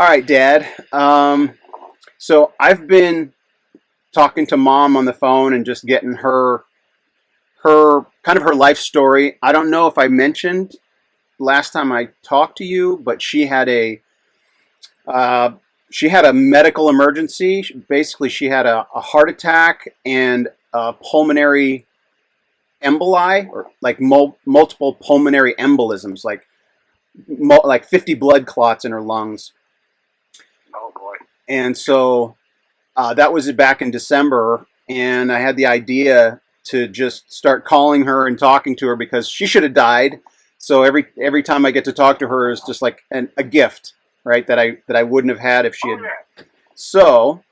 All right, Dad. So I've been talking to Mom on the phone and just getting her kind of her life story. I don't know if I mentioned last time I talked to you, but uh, she had a medical emergency. Basically, she had a heart attack and a pulmonary emboli, or like multiple pulmonary embolisms, like 50 blood clots in her lungs. Oh boy. And so that was back in December, and I had the idea to just start calling her and talking to her because she should have died. So every time I get to talk to her is just like a gift, right? That I wouldn't have had if she Oh had. yeah. So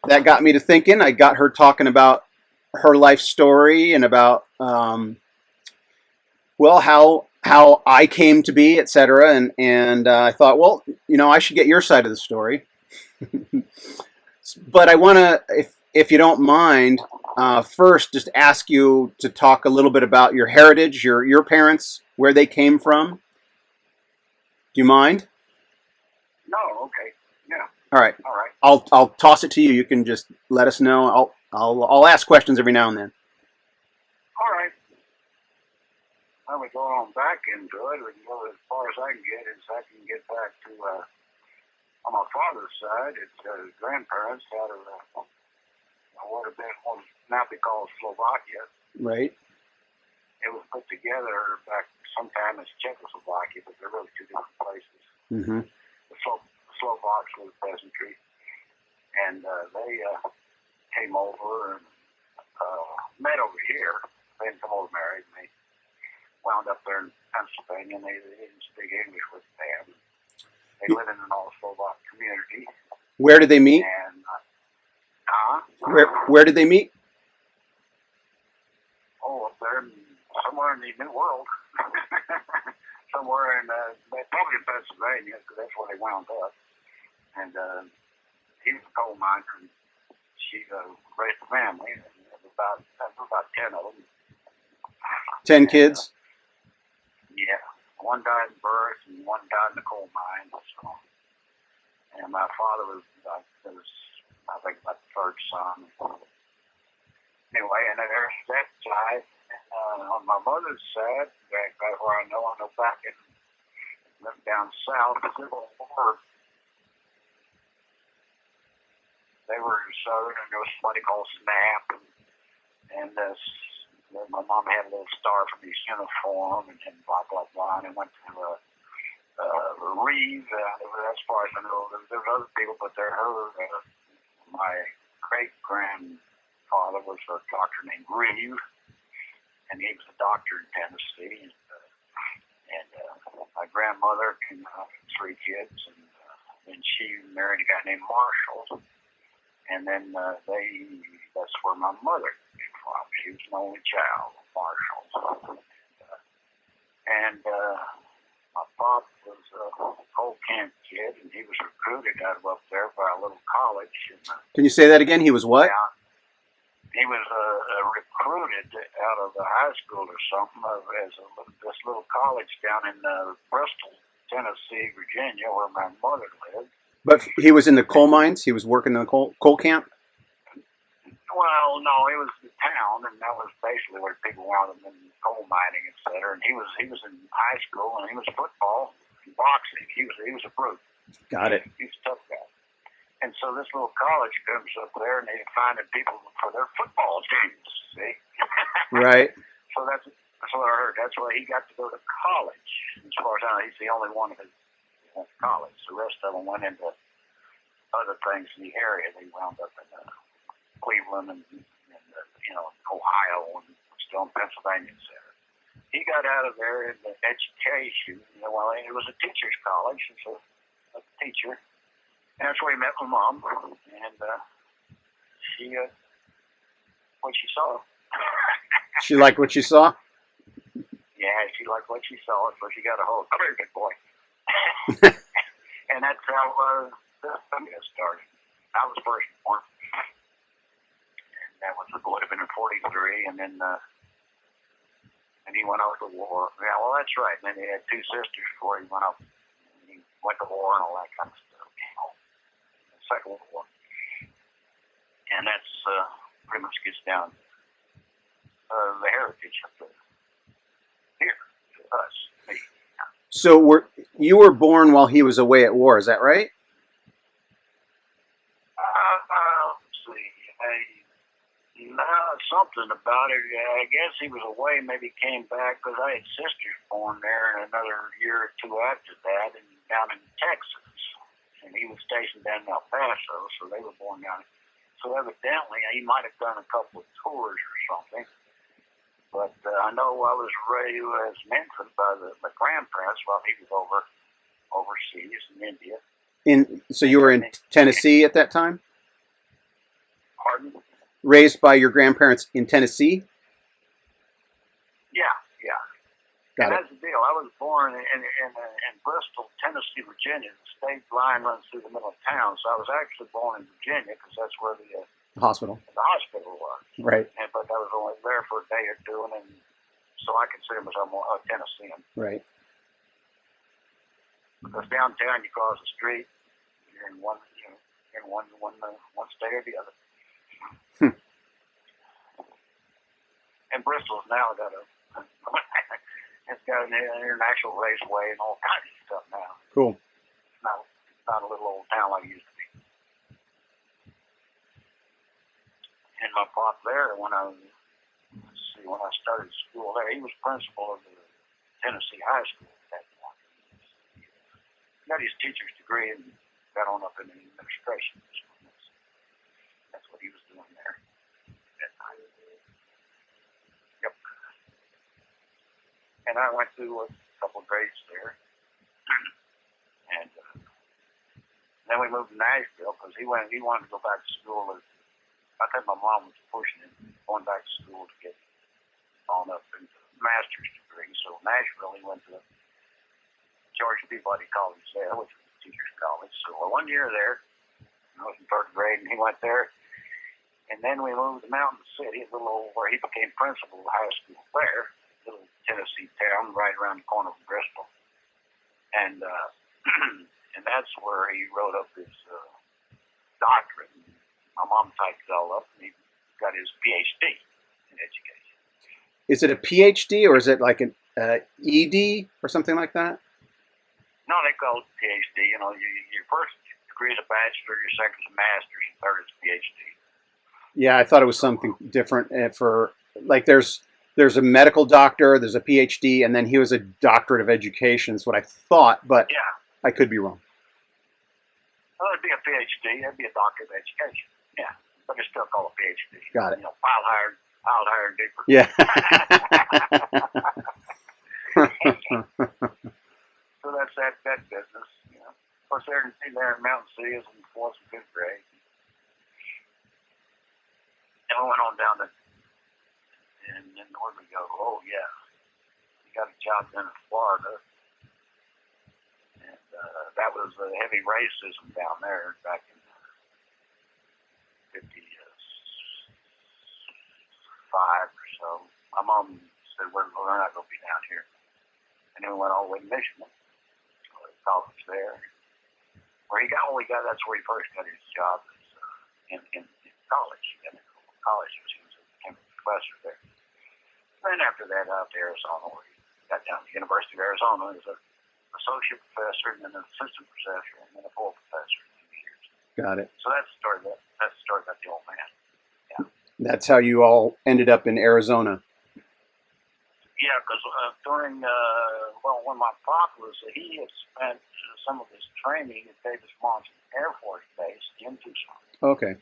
that got me to thinking. I got her talking about her life story and about well how I came to be, etc. And I thought, well, I should get your side of the story. But I want to, if you don't mind, first just ask you to talk a little bit about your heritage, your parents, where they came from. Do you mind? No. Okay. Yeah. All right. All right. I'll toss it to you. You can just let us know. I'll ask questions every now and then. All right. Well, we go on back into it. We can go as far as I can get. Is I can get back to on my father's side. It's grandparents out of what have been what now be called Slovakia. Right. It was put together back sometime as Czechoslovakia, but they're really two different places. Mm-hmm. The Slovaks were the peasantry, and they came over and met over here. They didn't come over married, and they wound up there in Pennsylvania, and they didn't speak English with them. They live in an all Slovak community, Where did they meet? and Where did they meet? up there somewhere in the New World, somewhere in probably in Pennsylvania, because that's where they wound up. And he was a coal miner, and she raised a family. And about 10 of them. 10 And, kids. yeah, one died in birth, and one died in the coal mine. So, and my father I think, about the third son. Anyway, and then there's that side. On my mother's side, back where I know back in down south, the Civil War, they were in Southern, and there was somebody called Snap, and my mom had a little star from his uniform, and blah, blah, blah, and went to Reeve, as far as I know. There's other people, but they're her. My great-grandfather was a doctor named Reeve, and he was a doctor in Tennessee. And my grandmother came out with 3 kids, and then she married a guy named Marshall. And then that's where my mother came from. She was an only child of Marshall. And my pop was a coal camp kid, and he was recruited out of up there by a little college. Can you say that again? He was what? He was recruited out of the high school or something as this little college down in Bristol, Tennessee, Virginia, where my mother lived. But he was in the coal mines. He was working in the coal camp. Well, no, it was the town, and that was basically where people wanted him in coal mining, etc. And he was in high school, and he was football and boxing. He was a brute. Got it. He was a tough guy. And so this little college comes up there, and they finding people for their football teams. See, right. So that's what I heard. That's why he got to go to college. As far as I know, he's the only one who went to college. The rest of them went into other things in the area. They wound up in Cleveland and Ohio and still in Pennsylvania, etc. He got out of there in the education. Well, it was a teacher's college, and so a teacher. And that's where he met my mom, and she what she saw. She liked what she saw. Yeah, she liked what she saw, so she got a hold. Come here, good boy. And that's how the family got started. I was first born. That would have been in '43, and then he went off to war. Yeah, well, that's right. And then he had 2 sisters before he went off. He went to war and all that kind of stuff. Second World War, and that's pretty much gets down the heritage of the here to us. Me. So you were born while he was away at war? Is that right? Let's see. Something about it. I guess he was away. Maybe came back because I had sisters born there, and another year or two after that, and down in Texas. And he was stationed down in El Paso, so they were born down. So evidently, he might have done a couple of tours or something. But I know I was raised as an infant by my grandparents while he was overseas in India. So you were in Tennessee at that time? Pardon? Raised by your grandparents in Tennessee? Yeah. Got and it. that's the deal. I was born in Bristol, Tennessee, Virginia. The state line runs through the middle of town, so I was actually born in Virginia because that's where the hospital was. Right. But I was only there for a day or two, and then so I consider myself a Tennessean. Right. Because downtown, you cross the street, you're in one state or the other. And Bristol's now got it's got an international raceway and all kinds of stuff now. Cool. It's not a little old town like it used to be. And my pop there, when I started school there, he was principal of the Tennessee High School at that point. He got his teacher's degree and got on up in the administration. That's what he was doing there at that time. Yep. And I went through a couple of grades there. And then we moved to Nashville because he wanted to go back to school. I think my mom was pushing him going back to school to get on up into a master's degree. So Nashville, he went to George Peabody College there, which was a teacher's college. So 1 year there, I was in third grade, and he went there. And then we moved to Mountain City, a little over where he became principal of the high school there, a little Tennessee town right around the corner from Bristol. And and that's where he wrote up his doctorate. My mom typed it all up, and he got his PhD in education. Is it a PhD or is it like an ED or something like that? No, they call it PhD. You know, your first degree is a bachelor, your second is a master's, and third is a PhD. Yeah, I thought it was something different for like there's a medical doctor, there's a PhD, and then he was a doctorate of education. Is what I thought, but yeah, I could be wrong. Well, it'd be a PhD. It'd be a doctorate of education. Yeah, but it's still called a PhD. Got it. You know, filed higher, deeper. Yeah. So that's that business. You know, of course, there in Mountain City is in fourth and fifth grade. And we went on down to, and then where we go? Oh yeah, we got a job down in Florida, and that was heavy racism down there back in '55 or so. My mom said, "We're not going to be down here," and then we went all the way to Michigan, college there. That's where he first got his job in college. College, he became a professor there. Then after that, out to Arizona, where he got down to the University of Arizona as an associate professor, and then an assistant professor, and then a full professor in 2 years. Got it. So that's the story. That's the story about the old man. Yeah. That's how you all ended up in Arizona. Yeah, because during when my pop was, he had spent some of his training at Davis Monthan Air Force Base in Tucson. Okay.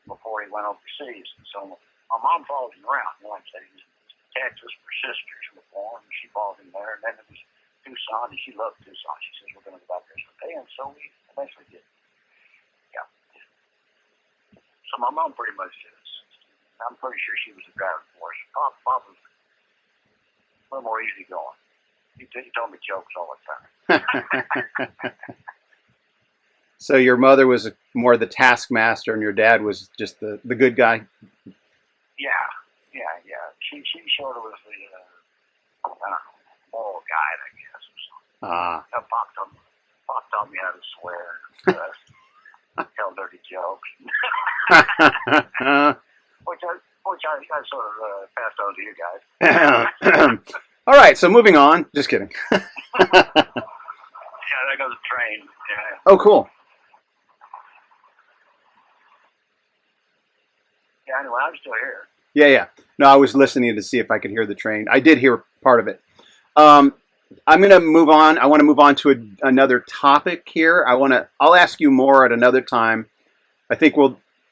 Before he went overseas. And so my mom followed him around. You know, like I said, he was in Texas where sisters were born, and she followed him there. And then it was Tucson, and she loved Tucson. She says, we're going to go back there someday. And so we eventually did. Yeah. So my mom pretty much is. I'm pretty sure she was a driving force. Pop was a little more easygoing. He told me jokes all the time. So your mother was more the taskmaster, and your dad was just the good guy. Yeah. She sort of was the moral guide, I guess. Or something. Pop taught me how to swear. tell dirty jokes, uh, which I sort of passed on to you guys. all right, so moving on. Just kidding. Yeah, there goes the train. Yeah. Oh, cool. Yeah. Anyway, I'm still here. Yeah, yeah. No, I was listening to see if I could hear the train. I did hear part of it. Um, I'm going to move on. I want to move on to another topic here. I'll ask you more at another time. I think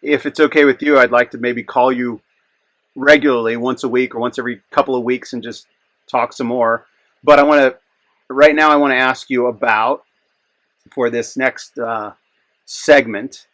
if it's okay with you, I'd like to maybe call you regularly, once a week or once every couple of weeks, and just talk some more. But right now, I want to ask you about, for this next segment,